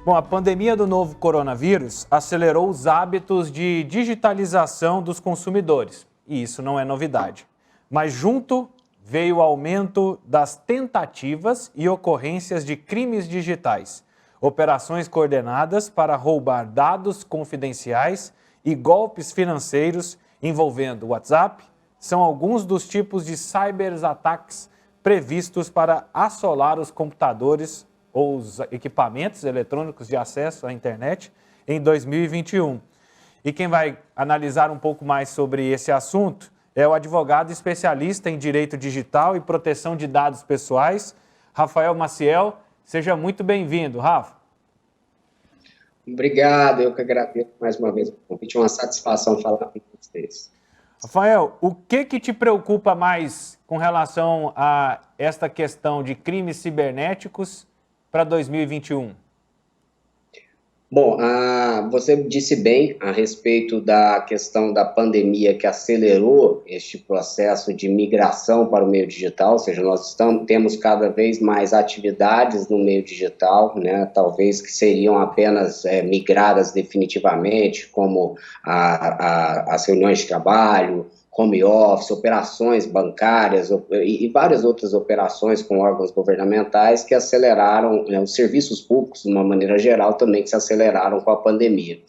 Bom, a pandemia do novo coronavírus acelerou os hábitos de digitalização dos consumidores, e isso não é novidade. Mas junto veio o aumento das tentativas e ocorrências de crimes digitais, operações coordenadas para roubar dados confidenciais e golpes financeiros envolvendo WhatsApp, são alguns dos tipos de cyberataques previstos para assolar os computadores ou os equipamentos eletrônicos de acesso à internet em 2021. E quem vai analisar um pouco mais sobre esse assunto é o advogado especialista em direito digital e proteção de dados pessoais, Rafael Maciel. Seja muito bem-vindo, Rafa. Obrigado, eu que agradeço mais uma vez o convite, é uma satisfação falar com vocês. Rafael, o que te preocupa mais com relação a esta questão de crimes cibernéticos para 2021? Bom, você disse bem a respeito da questão da pandemia que acelerou este processo de migração para o meio digital, ou seja, nós temos cada vez mais atividades no meio digital, né, talvez que seriam apenas migradas definitivamente, como as reuniões de trabalho, home office, operações bancárias e várias outras operações com órgãos governamentais que aceleraram, né, os serviços públicos, de uma maneira geral, também que se aceleraram com a pandemia.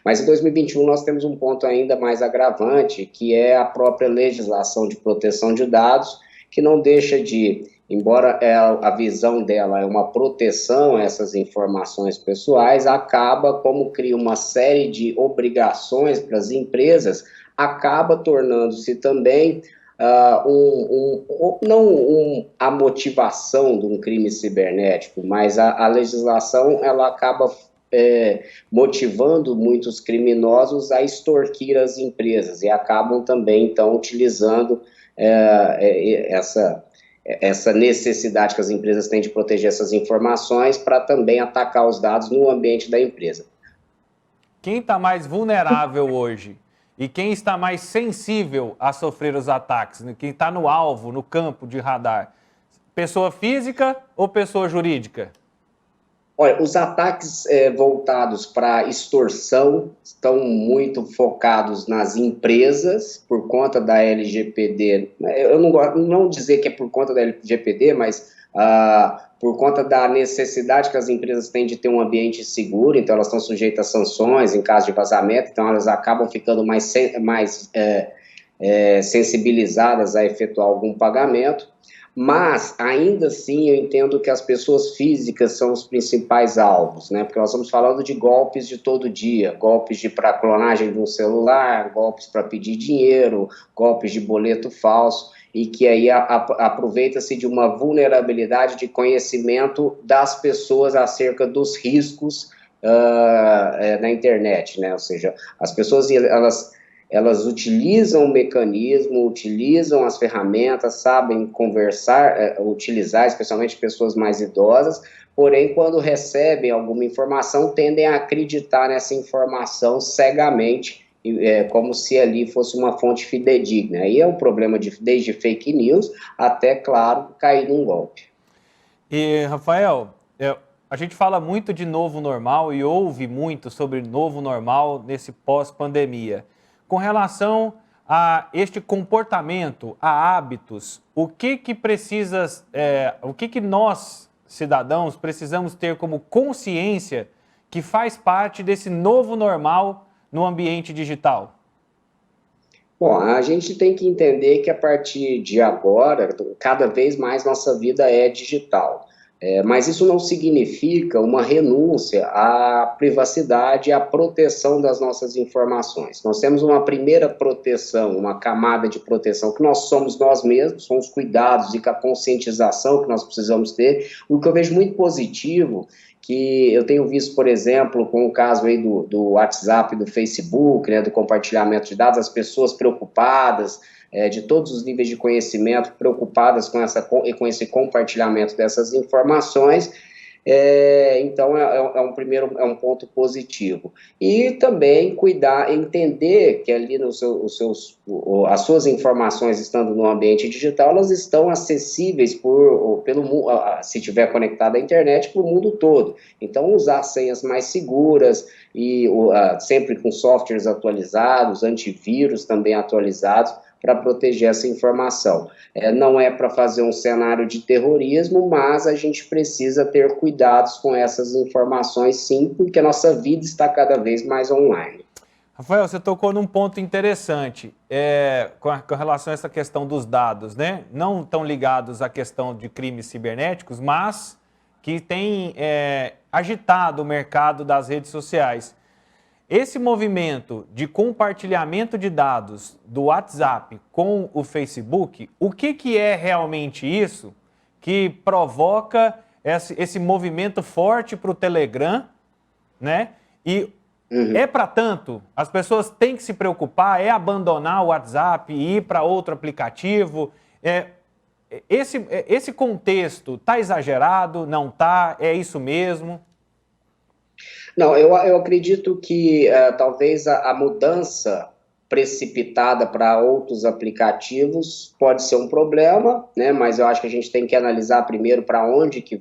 Mas em 2021 nós temos um ponto ainda mais agravante, que é a própria legislação de proteção de dados, que não deixa de, embora a visão dela é uma proteção a essas informações pessoais, acaba, como cria uma série de obrigações para as empresas, acaba tornando-se também a motivação de um crime cibernético, mas a legislação ela acaba motivando muitos criminosos a extorquir as empresas e acabam também, então, utilizando essa necessidade que as empresas têm de proteger essas informações para também atacar os dados no ambiente da empresa. Quem está mais vulnerável hoje? E quem está mais sensível a sofrer os ataques? Quem está no alvo, no campo de radar? Pessoa física ou pessoa jurídica? Olha, os ataques voltados para extorsão estão muito focados nas empresas, por conta da LGPD. Eu não dizer que é por conta da LGPD, mas por conta da necessidade que as empresas têm de ter um ambiente seguro, então elas estão sujeitas a sanções em caso de vazamento, então elas acabam ficando mais sensibilizadas a efetuar algum pagamento, mas ainda assim eu entendo que as pessoas físicas são os principais alvos, né? Porque nós estamos falando de golpes de todo dia, golpes para clonagem de um celular, golpes para pedir dinheiro, golpes de boleto falso, e que aí aproveita-se de uma vulnerabilidade de conhecimento das pessoas acerca dos riscos na internet, né? Ou seja, as pessoas elas utilizam o mecanismo, utilizam as ferramentas, sabem conversar, utilizar, especialmente pessoas mais idosas, porém, quando recebem alguma informação, tendem a acreditar nessa informação cegamente, como se ali fosse uma fonte fidedigna. Aí é um problema desde fake news até, claro, cair num golpe. E, Rafael, a gente fala muito de novo normal e ouve muito sobre novo normal nesse pós-pandemia. Com relação a este comportamento, a hábitos, o que nós, cidadãos, precisamos ter como consciência que faz parte desse novo normal no ambiente digital? Bom, a gente tem que entender que a partir de agora, cada vez mais nossa vida é digital. Mas isso não significa uma renúncia à privacidade e à proteção das nossas informações. Nós temos uma primeira proteção, uma camada de proteção, que nós somos nós mesmos, são os cuidados e a conscientização que nós precisamos ter. O que eu vejo muito positivo, que eu tenho visto, por exemplo, com o caso aí do WhatsApp, do Facebook, né, do compartilhamento de dados, as pessoas preocupadas, de todos os níveis de conhecimento, preocupadas com esse compartilhamento dessas informações, Então, é um ponto positivo. E também cuidar, entender que ali as suas informações estando no ambiente digital, elas estão acessíveis se tiver conectado à internet, para o mundo todo. Então, usar senhas mais seguras e sempre com softwares atualizados, antivírus também atualizados, para proteger essa informação. Não é para fazer um cenário de terrorismo, mas a gente precisa ter cuidados com essas informações, sim, porque a nossa vida está cada vez mais online. Rafael, você tocou num ponto interessante com relação a essa questão dos dados, né? Não tão ligados à questão de crimes cibernéticos, mas que tem agitado o mercado das redes sociais. Esse movimento de compartilhamento de dados do WhatsApp com o Facebook, o que é realmente isso que provoca esse movimento forte para o Telegram, né? E é para tanto? As pessoas têm que se preocupar, abandonar o WhatsApp e ir para outro aplicativo? Esse contexto está exagerado? Não está? É isso mesmo? Não, eu acredito que talvez a mudança precipitada para outros aplicativos pode ser um problema, né? Mas eu acho que a gente tem que analisar primeiro para onde que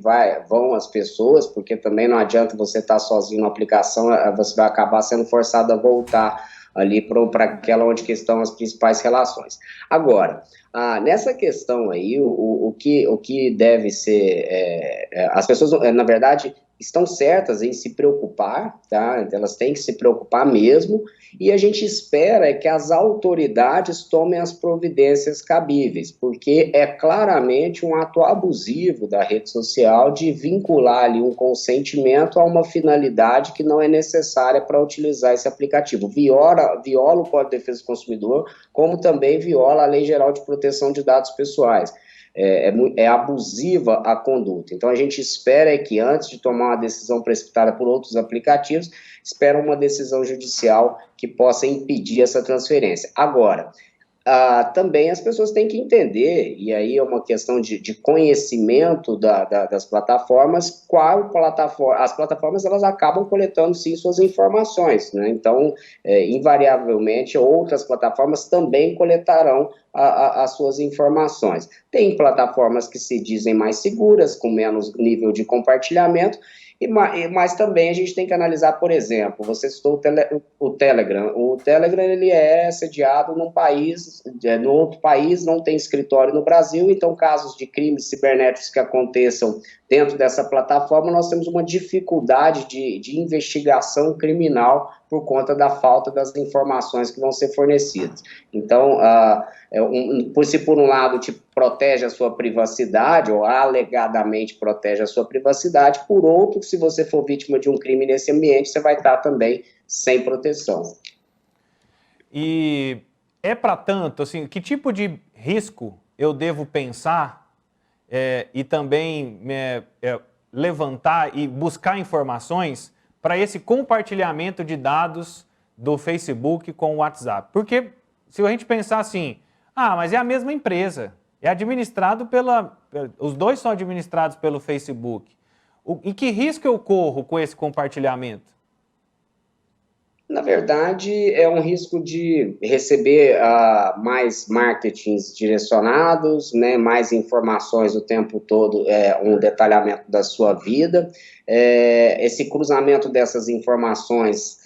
vão as pessoas, porque também não adianta você estar sozinho na aplicação, você vai acabar sendo forçado a voltar ali para aquela onde que estão as principais relações. Agora, nessa questão aí, o que deve ser, as pessoas, na verdade, estão certas em se preocupar, tá? Elas têm que se preocupar mesmo, e a gente espera que as autoridades tomem as providências cabíveis, porque é claramente um ato abusivo da rede social de vincular ali um consentimento a uma finalidade que não é necessária para utilizar esse aplicativo. Viola o Código de Defesa do Consumidor, como também viola a Lei Geral de Proteção de Dados Pessoais. É abusiva a conduta. Então, a gente espera que antes de tomar uma decisão precipitada por outros aplicativos, espera uma decisão judicial que possa impedir essa transferência. Agora, também as pessoas têm que entender, e aí é uma questão de conhecimento das plataformas, as plataformas elas acabam coletando sim suas informações, né? Então, invariavelmente, outras plataformas também coletarão as suas informações. Tem plataformas que se dizem mais seguras, com menos nível de compartilhamento, mas também a gente tem que analisar, por exemplo, você citou o Telegram. O Telegram ele é sediado no outro país, não tem escritório no Brasil, então casos de crimes cibernéticos que aconteçam dentro dessa plataforma, nós temos uma dificuldade de investigação criminal por conta da falta das informações que vão ser fornecidas. Então, se por um lado te protege a sua privacidade, ou alegadamente protege a sua privacidade, por outro, se você for vítima de um crime nesse ambiente, você vai estar também sem proteção. E é para tanto, assim, que tipo de risco eu devo pensar e também levantar e buscar informações para esse compartilhamento de dados do Facebook com o WhatsApp? Porque se a gente pensar assim, mas é a mesma empresa, é administrado os dois são administrados pelo Facebook. E que risco eu corro com esse compartilhamento? Na verdade, é um risco de receber mais marketings direcionados, né, mais informações o tempo todo, um detalhamento da sua vida. Esse cruzamento dessas informações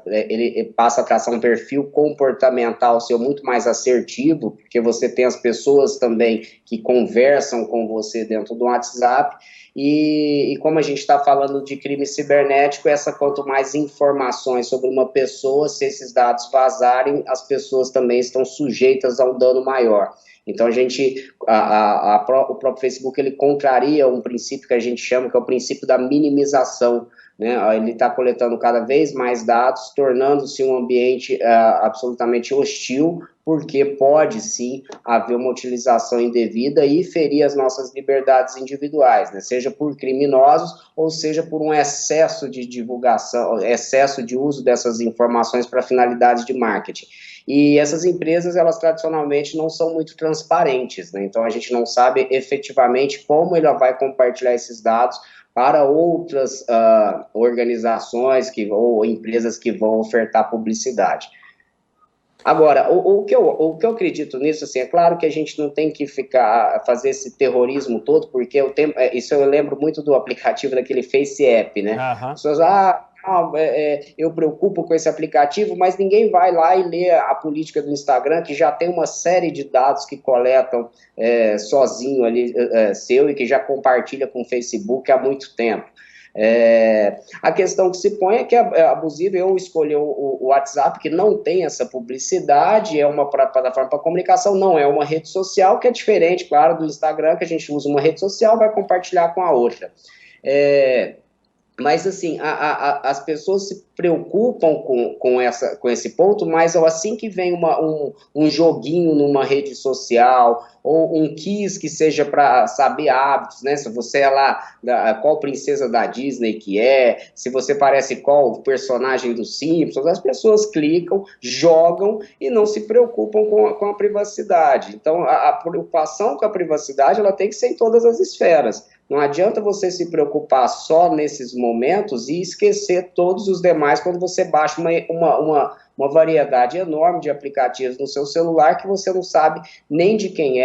ele passa a traçar um perfil comportamental seu muito mais assertivo, porque você tem as pessoas também que conversam com você dentro do WhatsApp. E como a gente está falando de crime cibernético, quanto mais informações sobre uma pessoa, se esses dados vazarem, as pessoas também estão sujeitas a um dano maior. Então, o próprio Facebook, ele contraria um princípio que a gente chama, que é o princípio da minimização, né? Ele está coletando cada vez mais dados, tornando-se um ambiente absolutamente hostil, porque pode, sim, haver uma utilização indevida e ferir as nossas liberdades individuais, né? Seja por criminosos ou seja por um excesso de divulgação, excesso de uso dessas informações para finalidades de marketing. E essas empresas, elas tradicionalmente não são muito transparentes, né? Então a gente não sabe efetivamente como ela vai compartilhar esses dados para outras organizações ou empresas que vão ofertar publicidade. Agora, o que eu acredito nisso, assim, é claro que a gente não tem que fazer esse terrorismo todo, porque isso eu lembro muito do aplicativo daquele Face App, né? Aham. As pessoas, eu preocupo com esse aplicativo, mas ninguém vai lá e lê a política do Instagram, que já tem uma série de dados que coletam sozinho ali, seu, e que já compartilha com o Facebook há muito tempo. A questão que se põe é que é abusivo. Eu escolhi o WhatsApp, que não tem essa publicidade, é uma plataforma para comunicação, não é uma rede social, que é diferente, claro, do Instagram, que a gente usa uma rede social, vai compartilhar com a outra. Mas, assim, as pessoas se preocupam com esse ponto, mas assim que vem um joguinho numa rede social, ou um quiz que seja para saber hábitos, né? Se você é lá, qual princesa da Disney que se você parece qual personagem dos Simpsons, as pessoas clicam, jogam e não se preocupam com a privacidade. Então, a preocupação com a privacidade, ela tem que ser em todas as esferas. Não adianta você se preocupar só nesses momentos e esquecer todos os demais quando você baixa uma variedade enorme de aplicativos no seu celular que você não sabe nem de quem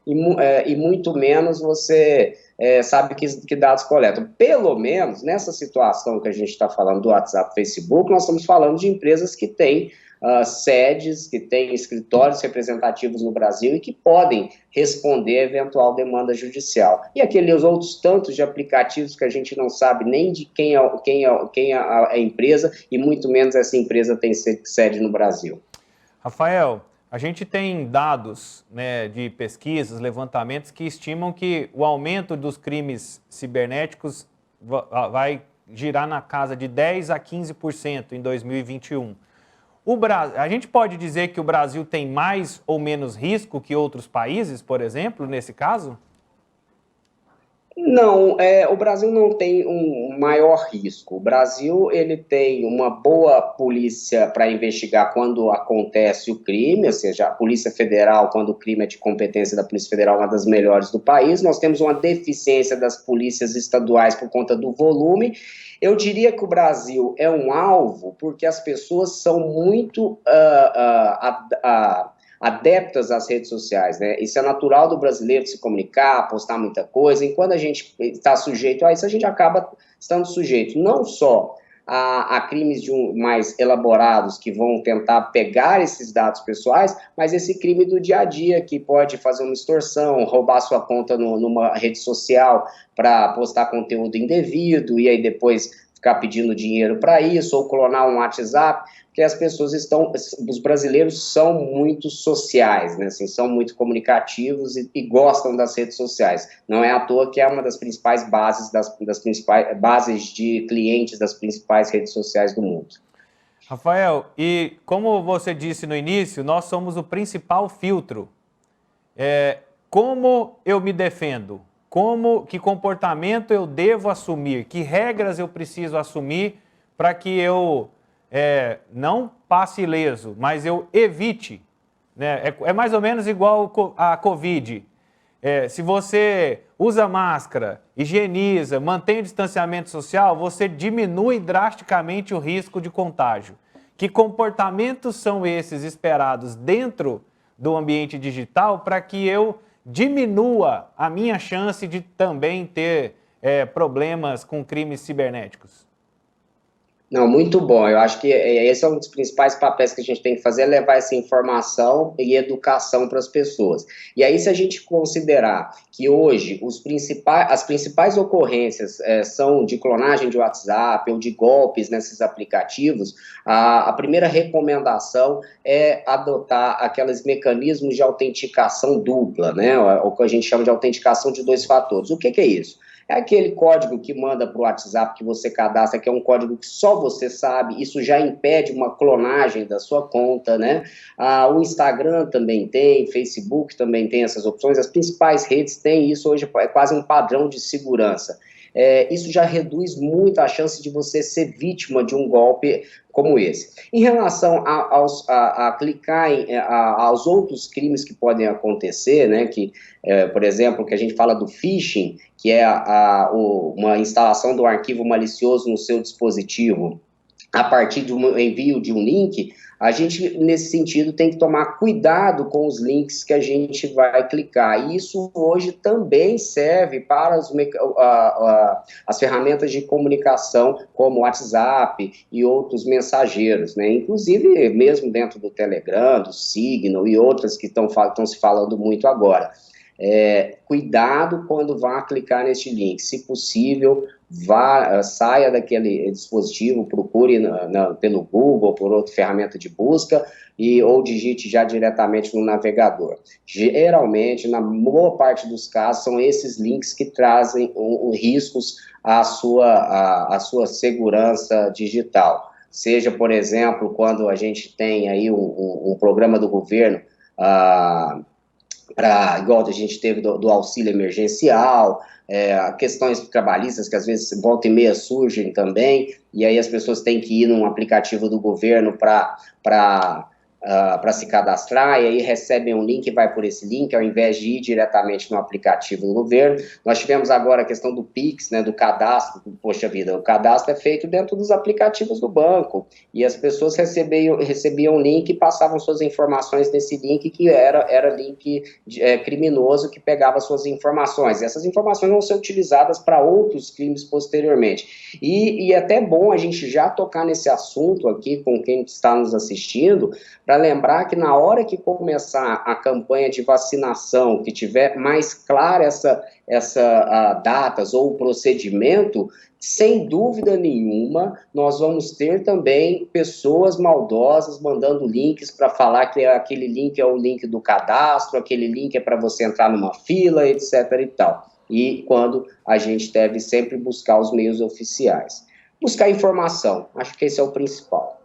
e muito menos você sabe que dados coletam. Pelo menos, nessa situação que a gente está falando do WhatsApp, Facebook, nós estamos falando de empresas que têm sedes, que têm escritórios representativos no Brasil e que podem responder a eventual demanda judicial. E aqueles outros tantos de aplicativos que a gente não sabe nem de quem é a empresa, e muito menos essa empresa tem sede no Brasil. Rafael, a gente tem dados, né, de pesquisas, levantamentos que estimam que o aumento dos crimes cibernéticos vai girar na casa de 10% a 15% em 2021. A gente pode dizer que o Brasil tem mais ou menos risco que outros países, por exemplo, nesse caso? Não, o Brasil não tem um maior risco. O Brasil ele tem uma boa polícia para investigar quando acontece o crime, ou seja, a Polícia Federal, quando o crime é de competência da Polícia Federal, é uma das melhores do país. Nós temos uma deficiência das polícias estaduais por conta do volume. Eu diria que o Brasil é um alvo porque as pessoas são muito adeptas às redes sociais, né? Isso é natural do brasileiro se comunicar, postar muita coisa, e quando a gente está sujeito a isso, a gente acaba estando sujeito não só a crimes mais elaborados que vão tentar pegar esses dados pessoais, mas esse crime do dia a dia que pode fazer uma extorsão, roubar sua conta numa rede social para postar conteúdo indevido e aí depois ficar pedindo dinheiro para isso, ou clonar um WhatsApp, porque os brasileiros são muito sociais, né, assim, são muito comunicativos e gostam das redes sociais. Não é à toa que é uma das principais bases, das principais bases de clientes das principais redes sociais do mundo. Rafael, e como você disse no início, nós somos o principal filtro. Como eu me defendo? Que comportamento eu devo assumir? Que regras eu preciso assumir para que eu não passe ileso, mas eu evite? Né? É mais ou menos igual a Covid. Se você usa máscara, higieniza, mantém o distanciamento social, você diminui drasticamente o risco de contágio. Que comportamentos são esses esperados dentro do ambiente digital para que eu diminua a minha chance de também ter problemas com crimes cibernéticos? Não, muito bom. Eu acho que esse é um dos principais papéis que a gente tem que fazer, é levar essa informação e educação para as pessoas. E aí, se a gente considerar que hoje as principais ocorrências são de clonagem de WhatsApp ou de golpes nesses aplicativos, a primeira recomendação é adotar aqueles mecanismos de autenticação dupla, né? O que a gente chama de autenticação de 2 fatores. O que é isso? É aquele código que manda para o WhatsApp que você cadastra, que é um código que só você sabe, isso já impede uma clonagem da sua conta, né? O Instagram também tem, Facebook também tem essas opções, as principais redes têm isso, hoje é quase um padrão de segurança. isso já reduz muito a chance de você ser vítima de um golpe como esse. Em relação a clicar aos outros crimes que podem acontecer, né, que, por exemplo, que a gente fala do phishing, que é uma instalação do arquivo malicioso no seu dispositivo, a partir do envio de um link, a gente, nesse sentido, tem que tomar cuidado com os links que a gente vai clicar. E isso hoje também serve para as ferramentas de comunicação, como o WhatsApp e outros mensageiros, né? Inclusive, mesmo dentro do Telegram, do Signal e outras que estão se falando muito agora. Cuidado quando vá clicar neste link. Se possível, saia daquele dispositivo, procure pelo Google, por outra ferramenta de busca, ou digite já diretamente no navegador. Geralmente, na boa parte dos casos, são esses links que trazem riscos à sua segurança digital. Seja, por exemplo, quando a gente tem aí um programa do governo, igual a gente teve do auxílio emergencial, questões trabalhistas que às vezes volta e meia surgem também, e aí as pessoas têm que ir num aplicativo do governo para se cadastrar, e aí recebem um link e vai por esse link, ao invés de ir diretamente no aplicativo do governo. Nós tivemos agora a questão do Pix, né, do cadastro. Poxa vida, o cadastro é feito dentro dos aplicativos do banco, e as pessoas recebiam um link e passavam suas informações nesse link, que era link criminoso, que pegava suas informações, e essas informações vão ser utilizadas para outros crimes posteriormente. E é até bom a gente já tocar nesse assunto aqui com quem está nos assistindo, para lembrar que na hora que começar a campanha de vacinação, que tiver mais clara essa datas ou o procedimento, sem dúvida nenhuma, nós vamos ter também pessoas maldosas mandando links para falar que aquele link é o link do cadastro, aquele link é para você entrar numa fila, etc. e tal. E quando a gente deve sempre buscar os meios oficiais. Buscar informação, acho que esse é o principal.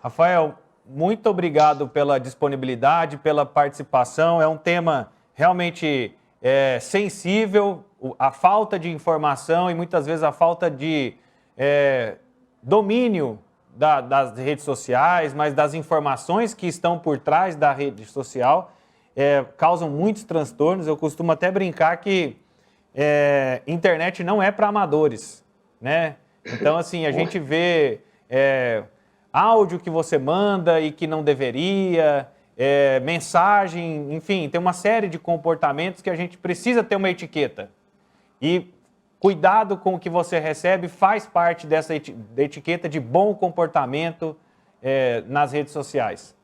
Rafael, muito obrigado pela disponibilidade, pela participação. É um tema realmente sensível, a falta de informação e muitas vezes a falta de domínio das redes sociais, mas das informações que estão por trás da rede social, causam muitos transtornos. Eu costumo até brincar que internet não é para amadores, né? Então, assim, a gente vê áudio que você manda e que não deveria, mensagem, enfim, tem uma série de comportamentos que a gente precisa ter uma etiqueta. E cuidado com o que você recebe faz parte dessa etiqueta de bom comportamento nas redes sociais.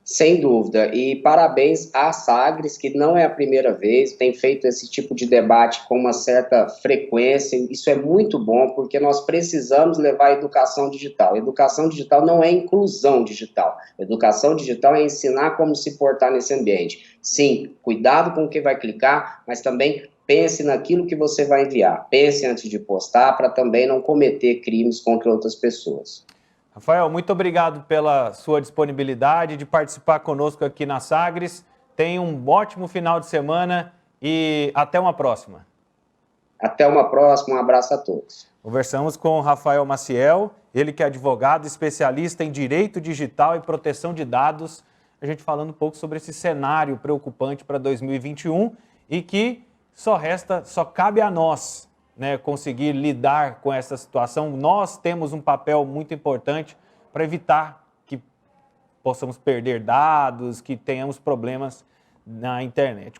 Sem dúvida, e parabéns à Sagres, que não é a primeira vez, tem feito esse tipo de debate com uma certa frequência. Isso é muito bom, porque nós precisamos levar a educação digital. Educação digital não é inclusão digital. Educação digital é ensinar como se portar nesse ambiente. Sim, cuidado com o que vai clicar, mas também pense naquilo que você vai enviar. Pense antes de postar, para também não cometer crimes contra outras pessoas. Rafael, muito obrigado pela sua disponibilidade de participar conosco aqui na Sagres. Tenha um ótimo final de semana e até uma próxima. Até uma próxima, um abraço a todos. Conversamos com Rafael Maciel, ele que é advogado especialista em direito digital e proteção de dados. A gente falando um pouco sobre esse cenário preocupante para 2021 e que só cabe a nós, né, conseguir lidar com essa situação. Nós temos um papel muito importante para evitar que possamos perder dados, que tenhamos problemas na internet.